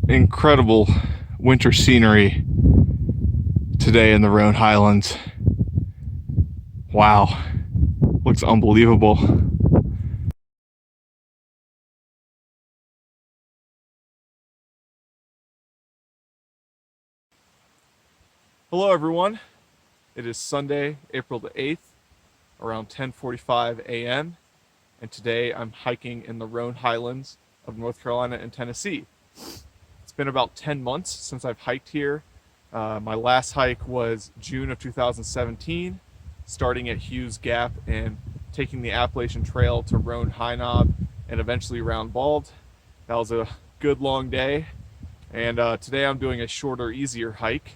incredible winter scenery today in the Roan Highlands. Wow, looks unbelievable. Hello everyone, it is Sunday, April the 8th, around 10:45 a.m. and today I'm hiking in the Roan Highlands of North Carolina and Tennessee. It's been about 10 months since I've hiked here. My last hike was June of 2017, starting at Hughes Gap and taking the Appalachian Trail to Roan High Knob and eventually Round Bald. That was a good long day, and today I'm doing a shorter, easier hike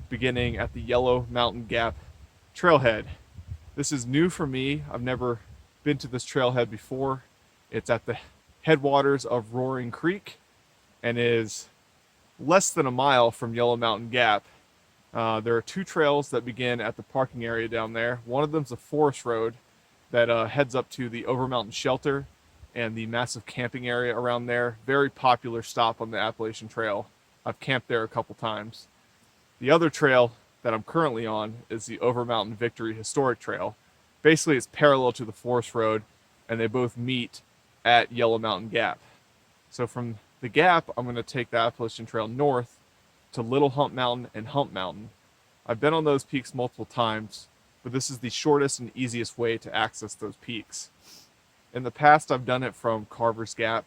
beginning at the Yellow Mountain Gap Trailhead. This is new for me. I've never been to this trailhead before. It's at the headwaters of Roaring Creek and is less than a mile from Yellow Mountain Gap. There are two trails that begin at the parking area down there. One of them's a forest road that heads up to the Overmountain shelter and the massive camping area around there. Very popular stop on the Appalachian Trail. I've camped there a couple times. The other trail that I'm currently on is the Overmountain Victory Historic Trail. Basically, it's parallel to the forest road, and they both meet at Yellow Mountain Gap. So from the Gap, I'm going to take the Appalachian Trail north to Little Hump Mountain and Hump Mountain. I've been on those peaks multiple times, but this is the shortest and easiest way to access those peaks. In the past, I've done it from Carver's Gap,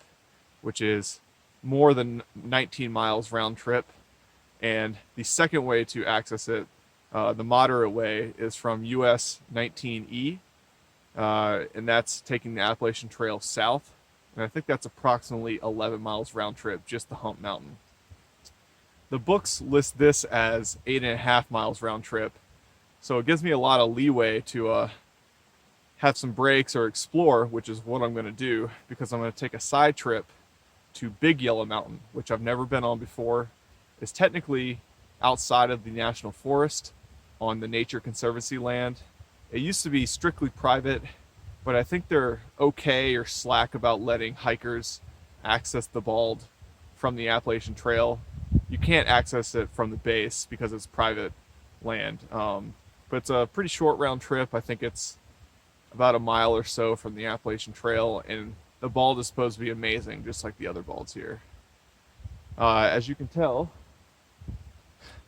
which is more than 19 miles round trip. And the second way to access it, the moderate way, is from US 19E, and that's taking the Appalachian Trail south. And I think that's approximately 11 miles round trip, just the Hump Mountain. The books list this as 8.5 miles round trip, so it gives me a lot of leeway to have some breaks or explore, which is what I'm going to do, because I'm going to take a side trip to Big Yellow Mountain, which I've never been on before. It's technically outside of the National Forest on the Nature Conservancy land. It used to be strictly private, but I think they're okay or slack about letting hikers access the Bald from the Appalachian Trail. You can't access it from the base because it's private land, but it's a pretty short round trip. I think it's about a mile or so from the Appalachian Trail, and the Bald is supposed to be amazing, just like the other Balds here. As you can tell,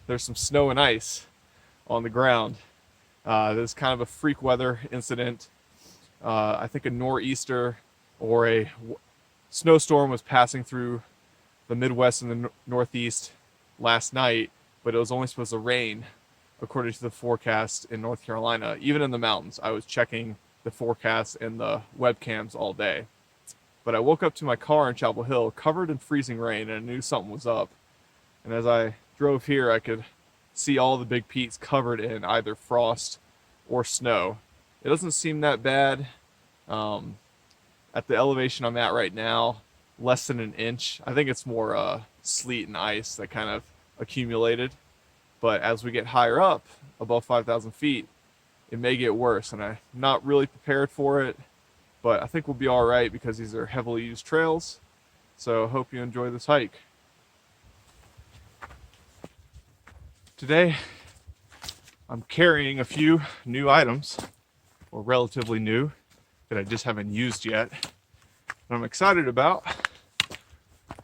there's some snow and ice on the ground. This is kind of a freak weather incident. I think a nor'easter or a snowstorm was passing through the Midwest and the Northeast last night, but it was only supposed to rain according to the forecast in North Carolina. Even in the mountains, I was checking the forecast and the webcams all day. But I woke up to my car in Chapel Hill covered in freezing rain, and I knew something was up. And as I drove here, I could see all the big peaks covered in either frost or snow. It doesn't seem that bad. At the elevation I'm at right now, less than an inch. I think it's more sleet and ice that kind of accumulated. But as we get higher up, above 5,000 feet, it may get worse. And I'm not really prepared for it, but I think we'll be all right because these are heavily used trails. So I hope you enjoy this hike. Today, I'm carrying a few new items, or relatively new, that I just haven't used yet, and I'm excited about.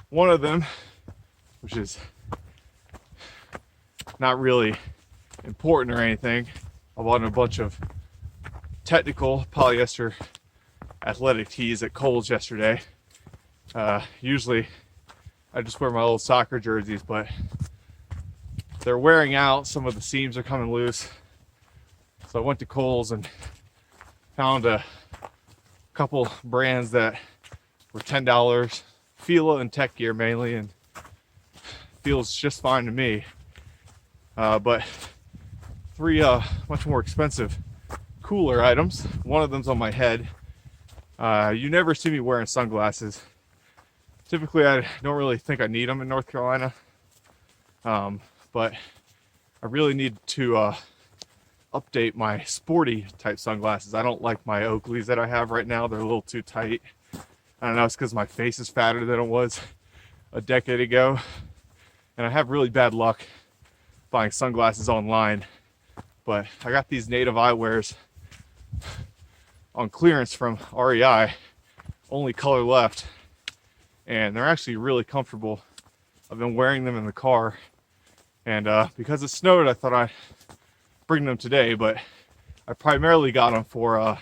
One of them, which is not really important or anything, I bought a bunch of technical polyester athletic tees at Kohl's yesterday. Usually, I just wear my old soccer jerseys, but they're wearing out. Some of the seams are coming loose. So I went to Kohl's and found a couple brands that were $10. Fila and Tech Gear mainly, and feels just fine to me. But three much more expensive, cooler items. One of them's on my head. You never see me wearing sunglasses. Typically, I don't really think I need them in North Carolina. But I really need to update my sporty type sunglasses. I don't like my Oakleys that I have right now. They're a little too tight. I don't know, it's because my face is fatter than it was a decade ago, and I have really bad luck buying sunglasses online, but I got these native eyewears on clearance from REI, only color left, and they're actually really comfortable. I've been wearing them in the car, and because it snowed, I thought I'd bring them today, but I primarily got them for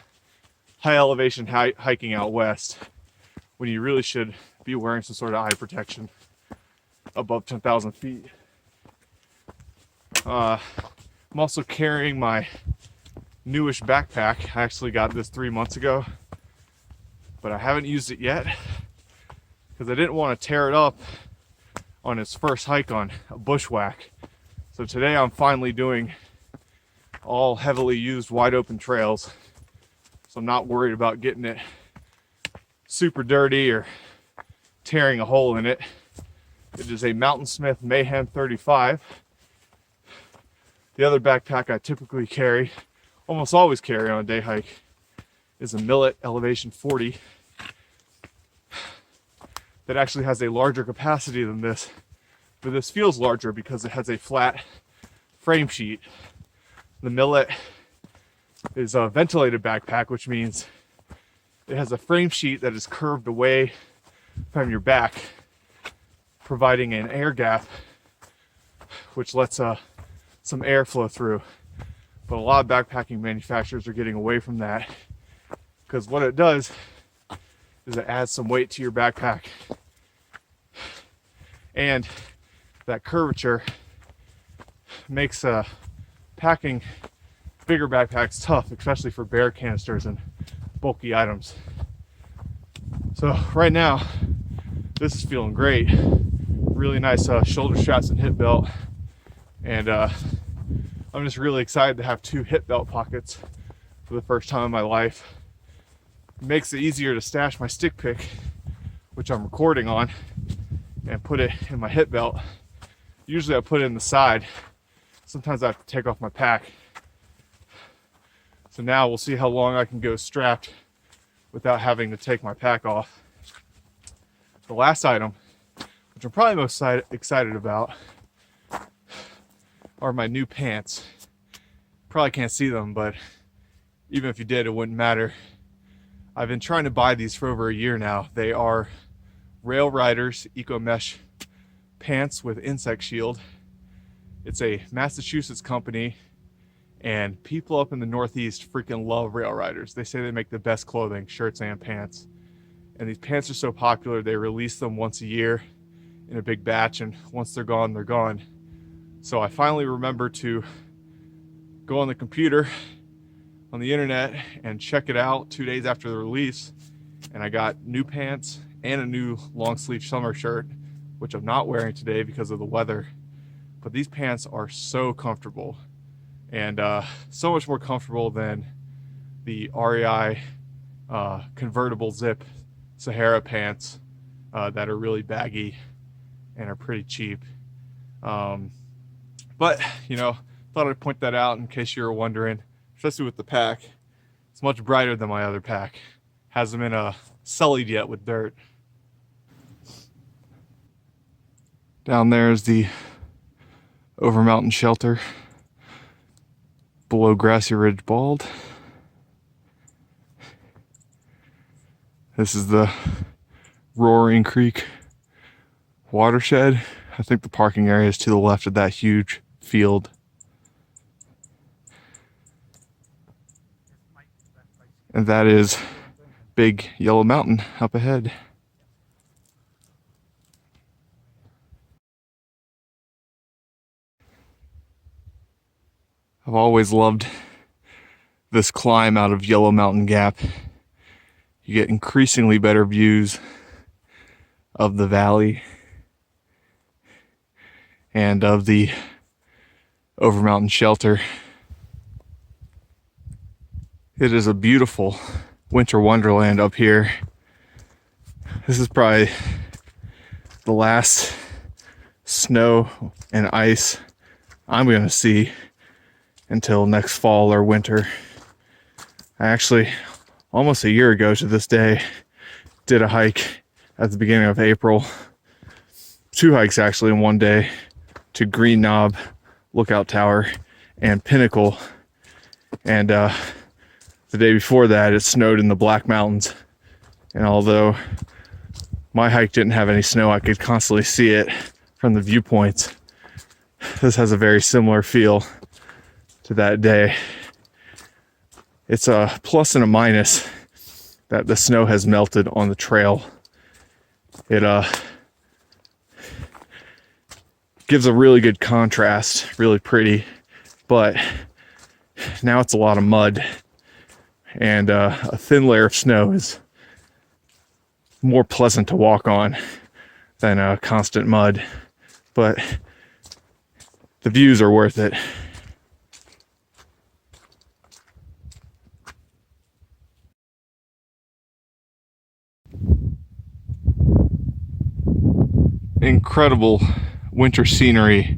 high elevation hiking out west, when you really should be wearing some sort of eye protection above 10,000 feet. I'm also carrying my newish backpack. I actually got this 3 months ago, but I haven't used it yet because I didn't want to tear it up on its first hike on a bushwhack. So today I'm finally doing all heavily used wide open trails, so I'm not worried about getting it super dirty or tearing a hole in it. It is a Mountain Smith Mayhem 35. The other backpack I typically carry, almost always carry on a day hike, is a Millet Elevation 40 that actually has a larger capacity than this, but this feels larger because it has a flat frame sheet. The Millet is a ventilated backpack, which means it has a frame sheet that is curved away from your back, providing an air gap, which lets some air flow through. But a lot of backpacking manufacturers are getting away from that, because what it does is it adds some weight to your backpack, and that curvature makes packing bigger backpacks tough, especially for bear canisters and bulky items. So right now, this is feeling great. Really nice shoulder straps and hip belt, and I'm just really excited to have 2 hip belt pockets for the first time in my life. It makes it easier to stash my stick pick, which I'm recording on, and put it in my hip belt. Usually I put it in the side. Sometimes I have to take off my pack. So now we'll see how long I can go strapped without having to take my pack off. The last item, which I'm probably most excited about, are my new pants. Probably can't see them, but even if you did, it wouldn't matter. I've been trying to buy these for over a year now. They are Rail Riders Eco Mesh pants with insect shield. It's a Massachusetts company, and people up in the Northeast freaking love Rail Riders. They say they make the best clothing, shirts and pants. And these pants are so popular, they release them once a year in a big batch, and once they're gone, they're gone. So I finally remembered to go on the computer, on the internet, and check it out 2 days after the release. And I got new pants and a new long sleeve summer shirt, which I'm not wearing today because of the weather. But these pants are so comfortable, and so much more comfortable than the REI convertible zip Sahara pants that are really baggy and are pretty cheap. But, you know, thought I'd point that out in case you were wondering, especially with the pack. It's much brighter than my other pack. Hasn't been sullied yet with dirt. Down there is the Overmountain shelter below Grassy Ridge Bald. This is the Roaring Creek watershed. I think the parking area is to the left of that huge field. And that is Big Yellow Mountain up ahead. I've always loved this climb out of Yellow Mountain Gap. You get increasingly better views of the valley and of the Overmountain shelter. It is a beautiful winter wonderland up here. This is probably the last snow and ice I'm going to see until next fall or winter. I actually, almost a year ago to this day, did a hike at the beginning of April two hikes actually in one day, to Green Knob Lookout Tower and Pinnacle. And the day before that, it snowed in the Black Mountains. And although my hike didn't have any snow, I could constantly see it from the viewpoints. This has a very similar feel to that day. It's a plus and a minus that the snow has melted on the trail. It gives a really good contrast, really pretty, but now it's a lot of mud, and a thin layer of snow is more pleasant to walk on than constant mud, but the views are worth it. Incredible winter scenery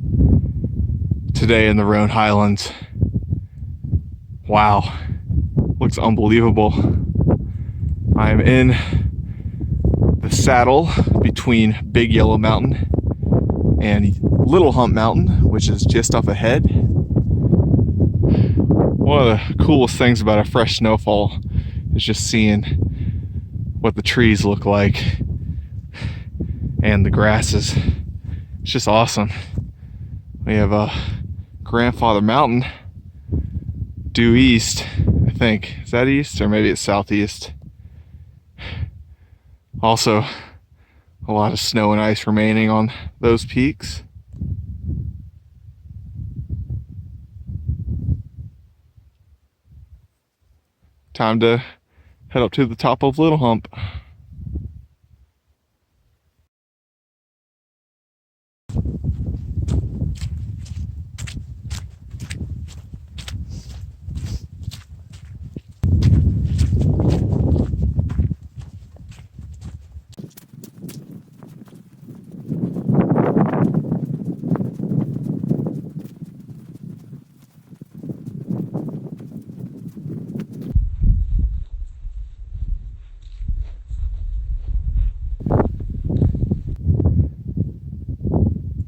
today in the Roan Highlands. Wow, looks unbelievable. I'm in the saddle between Big Yellow Mountain and Little Hump Mountain, which is just up ahead. One of the coolest things about a fresh snowfall is just seeing what the trees look like and the grasses. It's just awesome. We have Grandfather Mountain due east, I think. Is that east or maybe it's southeast? Also, a lot of snow and ice remaining on those peaks. Time to head up to the top of Little Hump.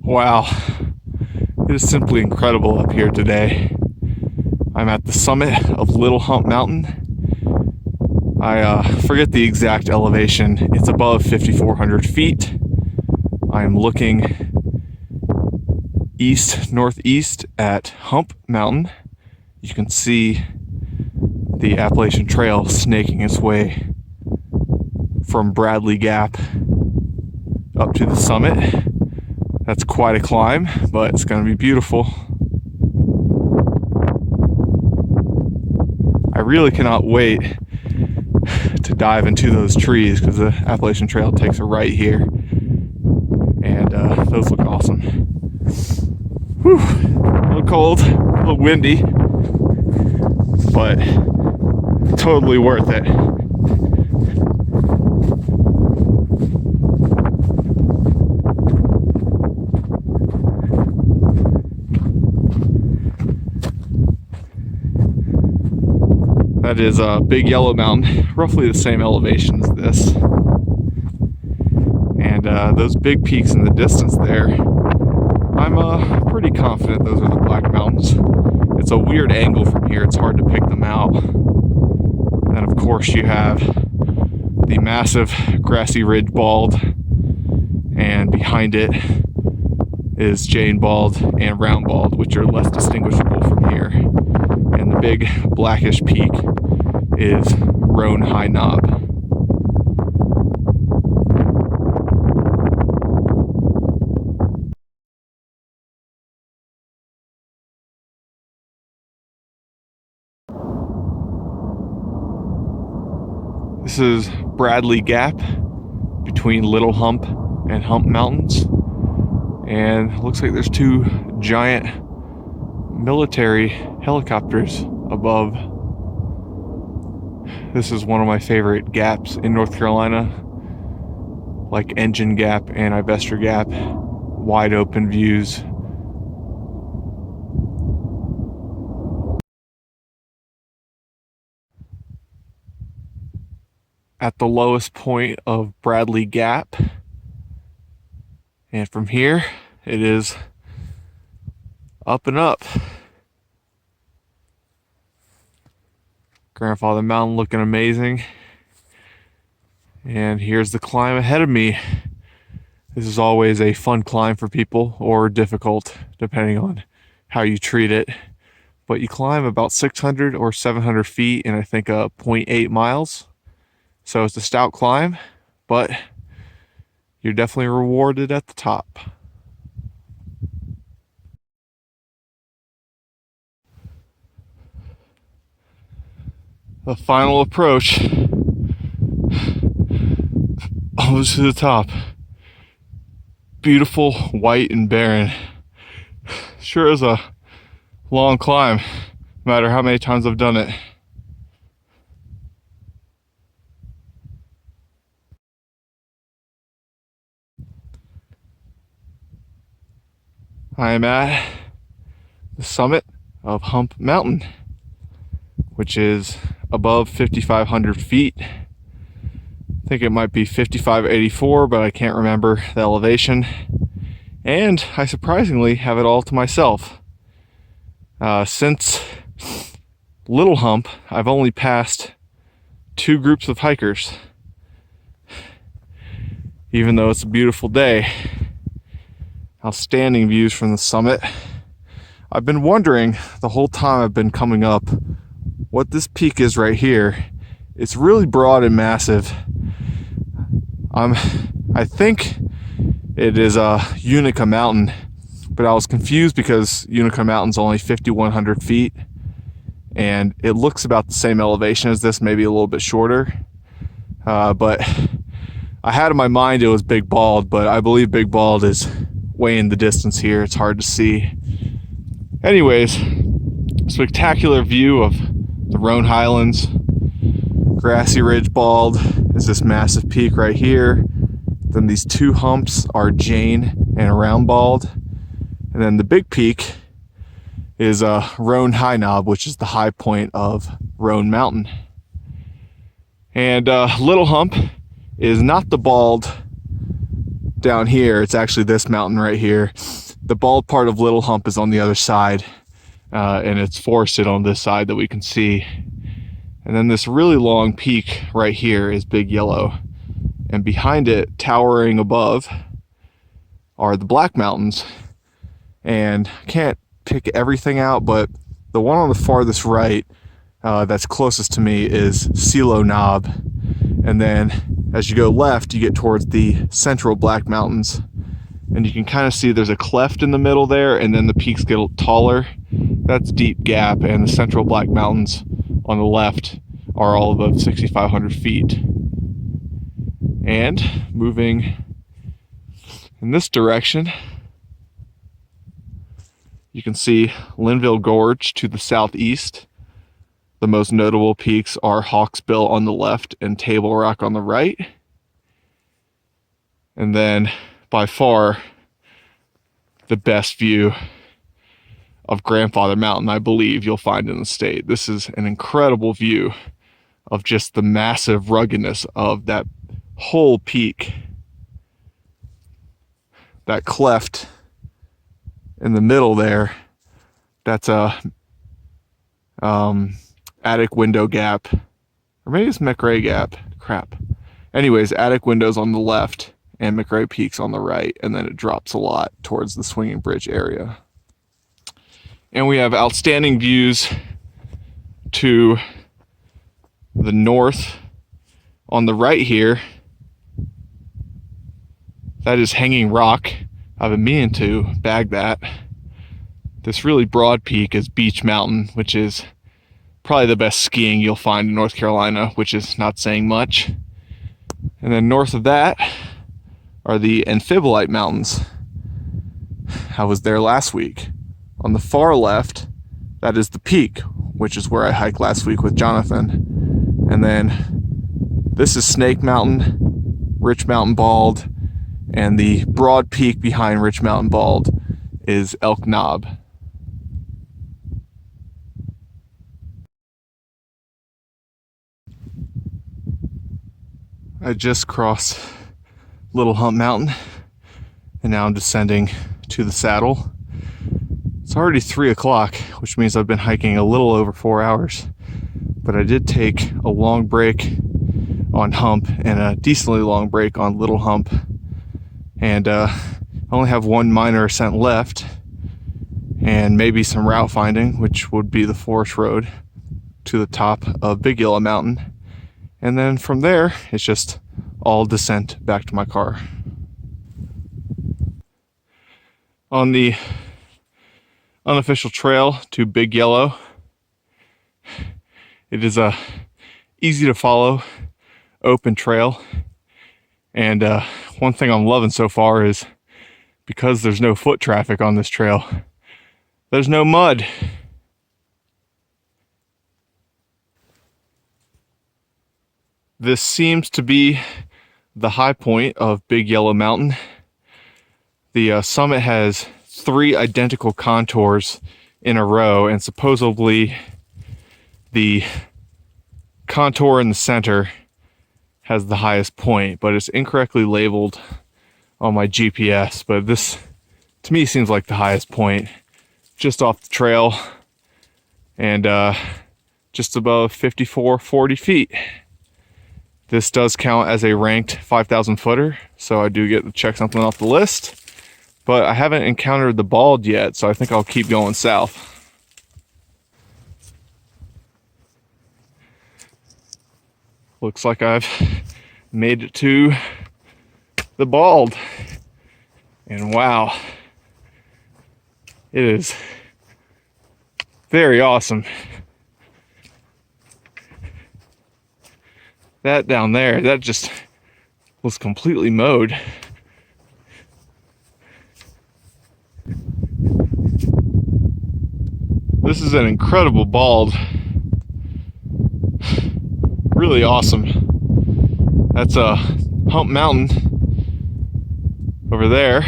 Wow, it is simply incredible up here today. I'm at the summit of Little Hump Mountain. I forget the exact elevation. It's above 5,400 feet. I'm looking east-northeast at Hump Mountain. You can see the Appalachian Trail snaking its way from Bradley Gap up to the summit. That's quite a climb, but it's going to be beautiful. I really cannot wait to dive into those trees because the Appalachian Trail takes a right here, and those look awesome. Whew, a little cold, a little windy, but totally worth it. That is Big Yellow Mountain, roughly the same elevation as this. And those big peaks in the distance there, I'm pretty confident those are the Black Mountains. It's a weird angle from here, it's hard to pick them out. And of course you have the massive Grassy Ridge Bald, and behind it is Jane Bald and Round Bald, which are less distinguishable from here. And the big blackish peak is Roan High Knob. This is Bradley Gap between Little Hump and Hump Mountains, and it looks like there's two giant military helicopters above. This is one of my favorite gaps in North Carolina, like Engine Gap and Ivester Gap, wide open views. At the lowest point of Bradley Gap And from here, it is up and up. Grandfather Mountain looking amazing. And here's the climb ahead of me. This is always a fun climb for people, or difficult, depending on how you treat it. But you climb about 600 or 700 feet in, I think, 0.8 miles. So it's a stout climb, but you're definitely rewarded at the top. The final approach, almost to the top. Beautiful, white, and barren. Sure is a long climb, no matter how many times I've done it. I am at the summit of Hump Mountain, which is above 5,500 feet. I think it might be 5,584, but I can't remember the elevation. And I surprisingly have it all to myself. Since Little Hump, I've only passed 2 groups of hikers. Even though it's a beautiful day. Outstanding views from the summit. I've been wondering the whole time I've been coming up what this peak is right here. It's really broad and massive. I think it is Unica Mountain, but I was confused because Unica Mountain's only 5,100 feet, and it looks about the same elevation as this, maybe a little bit shorter. But I had in my mind it was Big Bald, but I believe Big Bald is way in the distance here. It's hard to see. Anyways, spectacular view of the Roan Highlands. Grassy Ridge Bald is this massive peak right here. Then these 2 humps are Jane and Round Bald. And then the big peak is Roan High Knob, which is the high point of Roan Mountain. And Little Hump is not the bald down here. It's actually this mountain right here. The bald part of Little Hump is on the other side, and it's forested on this side that we can see. And then this really long peak right here is Big Yellow. And behind it, towering above, are the Black Mountains. And I can't pick everything out, but the one on the farthest right that's closest to me is Silo Knob. And then as you go left, you get towards the central Black Mountains. And you can kind of see there's a cleft in the middle there, and then the peaks get taller. That's Deep Gap, and the central Black Mountains on the left are all above 6,500 feet. And moving in this direction, you can see Linville Gorge to the southeast. The most notable peaks are Hawksbill on the left and Table Rock on the right. And then by far the best view of Grandfather Mountain, I believe, you'll find in the state. This is an incredible view of just the massive ruggedness of that whole peak. That cleft in the middle there, that's a attic window gap, or maybe it's McRae Gap. Crap. Anyways, attic windows on the left and McRae Peaks on the right, and then it drops a lot towards the Swinging Bridge area. And we have outstanding views to the north on the right here. That is Hanging Rock. I've been meaning to bag that. This really broad peak is Beech Mountain, which is probably the best skiing you'll find in North Carolina, which is not saying much. And then north of that are the Amphibolite Mountains. I was there last week. On the far left, that is the peak, which is where I hiked last week with Jonathan. And then this is Snake Mountain, Rich Mountain Bald, and the broad peak behind Rich Mountain Bald is Elk Knob. I just crossed Little Hump Mountain, and now I'm descending to the saddle. It's already 3 o'clock, which means I've been hiking a little over 4 hours, but I did take a long break on Hump and a decently long break on Little Hump, and I only have one minor ascent left and maybe some route finding, which would be the forest road to the top of Big Yellow Mountain, and then from there it's just all descent back to my car. On the unofficial trail to Big Yellow, it is a easy to follow open trail, and one thing I'm loving so far is because there's no foot traffic on this trail, there's no mud. This seems to be the high point of Big Yellow Mountain. The summit has 3 identical contours in a row, and supposedly the contour in the center has the highest point, but it's incorrectly labeled on my GPS. But this, to me, seems like the highest point, just off the trail, and just above 5440 feet. This does count as a ranked 5,000 footer, so I do get to check something off the list. But I haven't encountered the bald yet, so I think I'll keep going south. Looks like I've made it to the bald. And wow, it is very awesome. That down there, that just was completely mowed. This is an incredible bald. Really awesome. That's a Hump Mountain over there.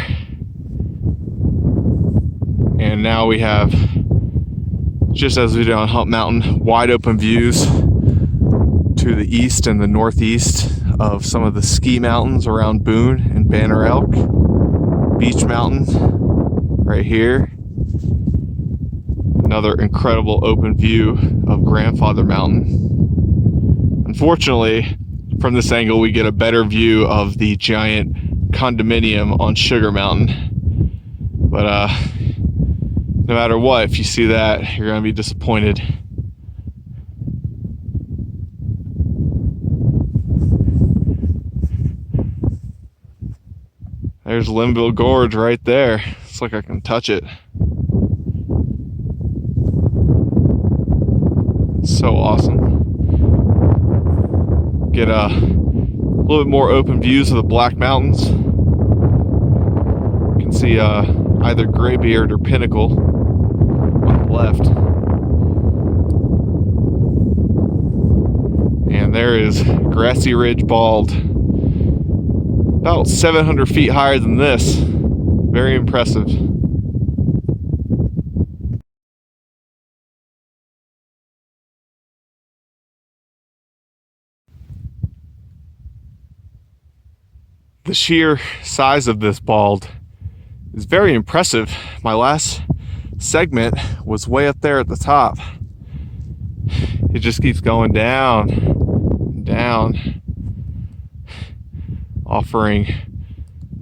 And now we have, just as we did on Hump Mountain, wide open views to the east and the northeast of some of the ski mountains around Boone and Banner Elk. Beach Mountain right here. Another incredible open view of Grandfather Mountain. Unfortunately, from this angle we get a better view of the giant condominium on Sugar Mountain. But no matter what, if you see that, you're going to be disappointed. There's Linville Gorge right there. It's like I can touch it. So awesome. Get a little bit more open views of the Black Mountains. You can see either Graybeard or Pinnacle on the left. And there is Grassy Ridge Bald. About 700 feet higher than this. Very impressive. The sheer size of this bald is very impressive. My last segment was way up there at the top. It just keeps going down and down, offering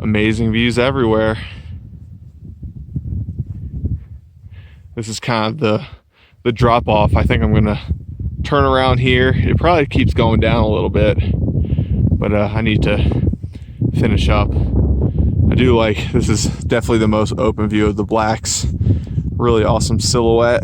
amazing views everywhere. This is kind of the drop off. I think I'm gonna turn around here. It probably keeps going down a little bit, but I need to finish up. I do like, this is definitely the most open view of the Blacks. Really awesome silhouette.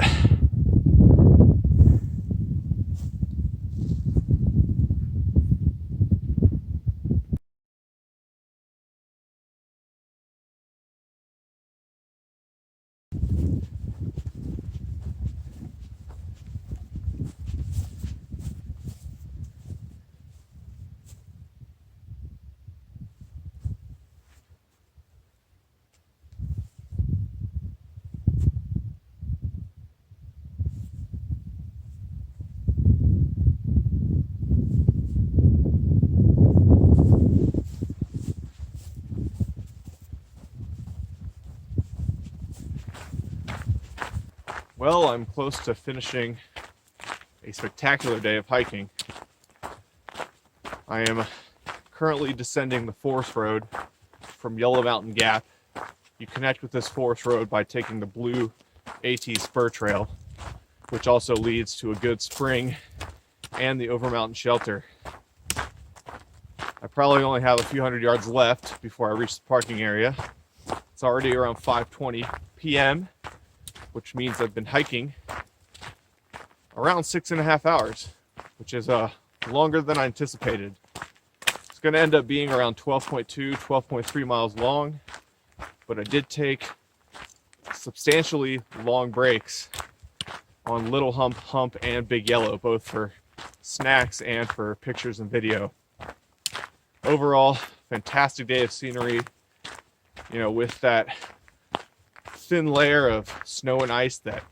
Well, I'm close to finishing a spectacular day of hiking. I am currently descending the forest road from Yellow Mountain Gap. You connect with this forest road by taking the blue AT Spur Trail, which also leads to a good spring and the Overmountain shelter. I probably only have a few hundred yards left before I reach the parking area. It's already around 5:20 p.m., which means I've been hiking around 6.5 hours, which is longer than I anticipated. It's going to end up being around 12.2, 12.3 miles long, but I did take substantially long breaks on Little Hump, Hump, and Big Yellow, both for snacks and for pictures and video. Overall, fantastic day of scenery, with that thin layer of snow and ice that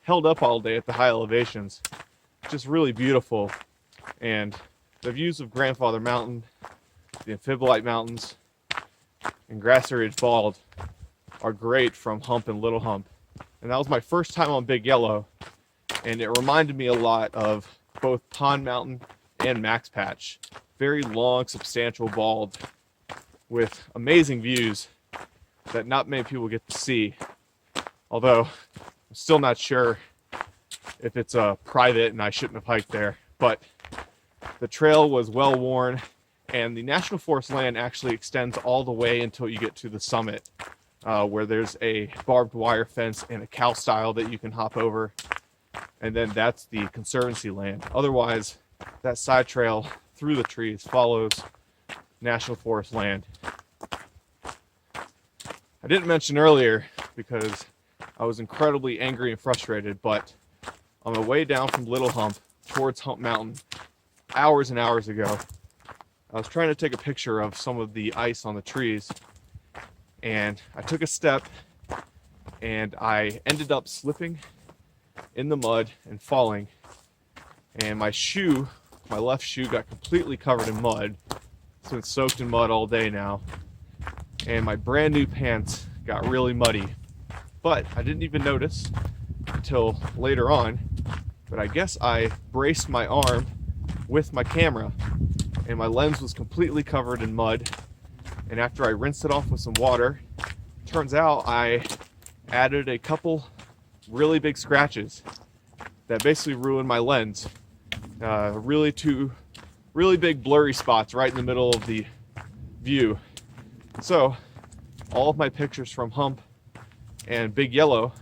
held up all day at the high elevations. Just really beautiful. And the views of Grandfather Mountain, the Amphibolite Mountains, and Grassy Ridge Bald are great from Hump and Little Hump. And that was my first time on Big Yellow, and it reminded me a lot of both Pond Mountain and Max Patch. Very long, substantial bald with amazing views that not many people get to see. Although I'm still not sure if it's private and I shouldn't have hiked there. But the trail was well worn, and the National Forest land actually extends all the way until you get to the summit, where there's a barbed wire fence and a cow stile that you can hop over. And then that's the Conservancy land. Otherwise, that side trail through the trees follows National Forest land. I didn't mention earlier because I was incredibly angry and frustrated, but on my way down from Little Hump towards Hump Mountain hours and hours ago, I was trying to take a picture of some of the ice on the trees, and I took a step and I ended up slipping in the mud and falling, and my left shoe got completely covered in mud. It's been soaked in mud all day now, and my brand new pants got really muddy, but I didn't even notice until later on. But I guess I braced my arm with my camera, and my lens was completely covered in mud. And after I rinsed it off with some water, turns out I added a couple really big scratches that basically ruined my lens. Two really big blurry spots right in the middle of the view. So all of my pictures from Hump and Big Yellow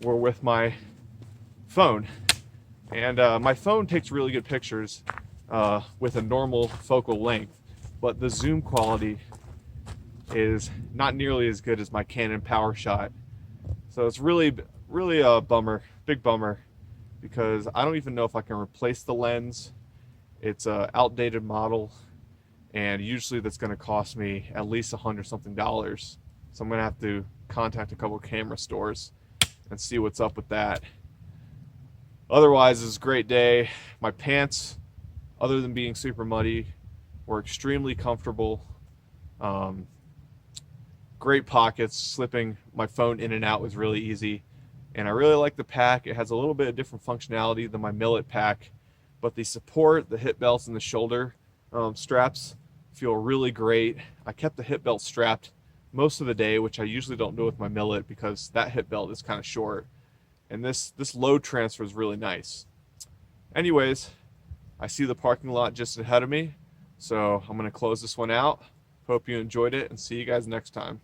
were with my phone. And my phone takes really good pictures with a normal focal length, but the zoom quality is not nearly as good as my Canon PowerShot. So it's really a bummer, big bummer, because I don't even know if I can replace the lens. It's an outdated model, and usually that's going to cost me at least $100-something. So I'm going to have to contact a couple of camera stores and see what's up with that. Otherwise, it's a great day. My pants, other than being super muddy, were extremely comfortable. Great pockets. Slipping my phone in and out was really easy. And I really like the pack. It has a little bit of different functionality than my Millet pack, but the support, the hip belts, and the shoulder straps feel really great. I kept the hip belt strapped most of the day, which I usually don't do with my Millet because that hip belt is kind of short. And this load transfer is really nice. Anyways, I see the parking lot just ahead of me, so I'm going to close this one out. Hope you enjoyed it, and see you guys next time.